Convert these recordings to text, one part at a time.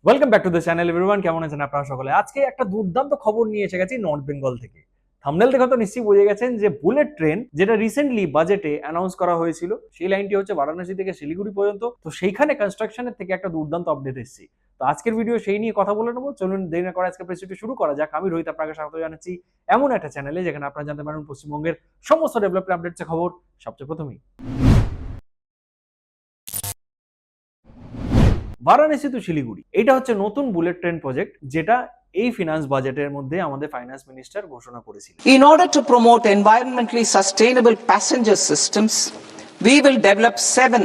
Welcome back to the channel everyone. কেমন আছেন আপনারা সকলে? আজকে একটা দুর্দান্ত খবর নিয়ে এসে গেছি নর্থ বেঙ্গল থেকে। থাম্বনেল দেখে তো নিশ্চয়ই বুঝে গেছেন যে বুলেট ট্রেন যেটা রিসেন্টলি বাজেটে অ্যানাউন্স করা হয়েছিল, সেই লাইনটি হচ্ছে বারাণসী থেকে শিলিগুড়ি পর্যন্ত। তো সেইখানে কনস্ট্রাকশনের থেকে একটা দুর্দান্ত আপডেট এসেছে। তো আজকের ভিডিও সেই নিয়ে কথা বলে নেবো। চলুন দেরি না করে আজকে প্রেসিডি শুরু করা যাক। আমি রোহিত আপনাকে স্বাগত জানাচ্ছি এমন একটা চ্যানেলে যেখানে আপনারা জানতে পারেন পশ্চিমবঙ্গের সমস্ত ডেভেলপমেন্ট আপডেটসের খবর সবচেয়ে প্রথমেই। বারাণসী টু শিলিগুড়ি, এটা হচ্ছে নতুন বুলেট ট্রেন প্রজেক্ট যেটা এই ফিনান্স বাজেটের মধ্যে আমাদের ফাইন্যান্স মিনিস্টার ঘোষণা করেছিল। In order to promote environmentally sustainable passenger systems, we will develop 7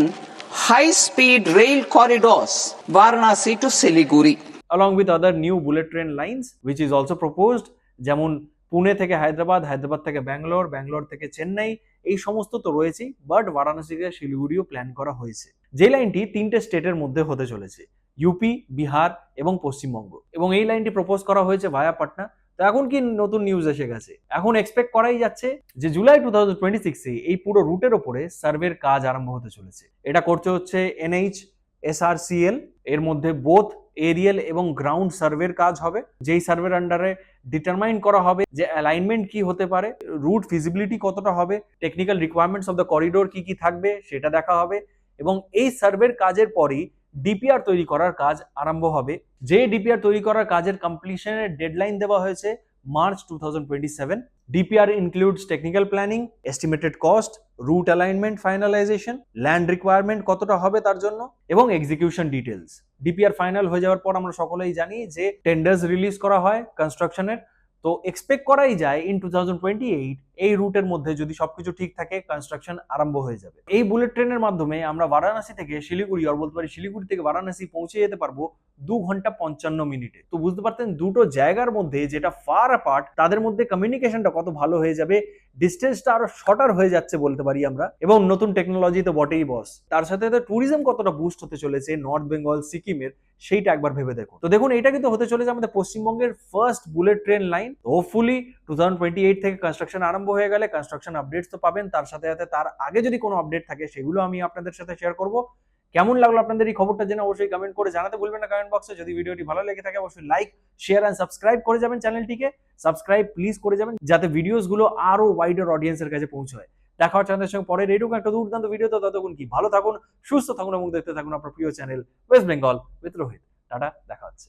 high-speed rail corridors, Varanasi to Siliguri. along with other new bullet train lines which is also proposed, যেমন পুনে থেকে হায়দ্রাবাদ, হায়দ্রাবাদ থেকে ব্যাঙ্গালোর, ব্যাঙ্গালোর থেকে চেন্নাই, এই সমস্ত তো রয়েছেই, বাট বারাণসী থেকে শিলিগুড়িও প্ল্যান করা হয়েছে। যে লাইনটি তিনটে স্টেটের মধ্যে হতে চলেছে, ইউপি, বিহার এবং পশ্চিমবঙ্গ, এবং এই লাইনটি প্রপোজ করা হয়েছে ভায়া পাটনা। তো এখন কি নতুন নিউজ এসে গেছে, এখন এক্সপেক্ট করাই যাচ্ছে যে জুলাই 2026 এই পুরো রুটের ওপরে সার্ভের কাজ আরম্ভ হতে চলেছে। এটা করতে হচ্ছে এনএইচ এসআরসিএল, এর মধ্যে বোথ এরিয়াল এবং গ্রাউন্ড সার্ভের কাজ হবে, যেই সার্ভের আন্ডারে ডিটারমাইন করা হবে যে অ্যালাইনমেন্ট কি হতে পারে, রুট ফিজিবিলিটি কতটা হবে, technical requirements of the corridor কি কি থাকবে সেটা দেখা হবে। এবং এই সার্ভের কাজের পরই ডিপিআর তৈরি করার কাজ আরম্ভ হবে। যে ডিপিআর তৈরি করার কাজের কমপ্লিশনের ডেডলাইন দেওয়া হয়েছে March 2027। DPR includes technical planning, estimated cost, route alignment finalization, land requirement কতটা হবে তার জন্য, এবং এক্সিকিউশন ডিটেলস। ডিপিআর ফাইনাল হয়ে যাওয়ার পর আমরা সকলেই জানি যে টেন্ডার্স রিলিজ করা হয় কনস্ট্রাকশনের। তো এক্সপেক্ট করাই যায় ইন 2028 এই রুটের মধ্যে যদি সবকিছু ঠিক থাকে কনস্ট্রাকশন আরম্ভ হয়ে যাবে। এই বুলেট ট্রেনের মাধ্যমে আমরা বারাণসী থেকে শিলিগুড়ি, আর বলতে পারি শিলিগুড়ি থেকে বারাণসী পৌঁছে যেতে পারবো 2 ঘন্টা 55 মিনিটে। তো বুঝতে পারতেন দুটো জায়গার মধ্যে যেটা ফার অ্যাপার্ট তাদের মধ্যে কমিউনিকেশনটা কত ভালো হয়ে যাবে, ডিস্টেন্সটা আরো শর্টার হয়ে যাচ্ছে বলতে পারি আমরা। এবং নতুন টেকনোলজি তো বটেই বস, তার সাথে সাথে ট্যুরিজম কতটা বুস্ট হতে চলেছে নর্থ বেঙ্গল, সিকিমের, সেইটা একবার ভেবে দেখুন। তো দেখুন, এটা কিন্তু হতে চলেছে আমাদের পশ্চিমবঙ্গের first bullet train line. Hopefully 2028 থেকে কনস্ট্রাকশন আরম্ভ হয়ে গেলে কনস্ট্রাকশন আপডেটস তো পাবেন, তার সাথে সাথে তার আগে যদি কোনো আপডেট থাকে সেগুলো আমি আপনাদের সাথে শেয়ার করব। কেমন লাগলো আপনাদের এই খবরটা জেনে অবশ্যই কমেন্ট করে জানাতে ভুলবেন না কমেন্ট বক্সে। যদি ভিডিওটি ভালো লেগে থাকে অবশ্যই লাইক, শেয়ার এন্ড সাবস্ক্রাইব করে যাবেন চ্যানেলটিকে। সাবস্ক্রাইব প্লিজ করে যাবেন যাতে ভিডিওস গুলো আরো ওয়াইডার অডিয়েন্সের কাছে পৌঁছায়। দেখা হচ্ছে আপনাদের সঙ্গে পরের এরকম একটা দুর্দান্ত ভিডিওতে। ততক্ষণ কি ভালো থাকুন, সুস্থ থাকুন এবং দেখতে থাকুন আপনার প্রিয় channel West Bengal with Rohit. Tata, দেখা হচ্ছে।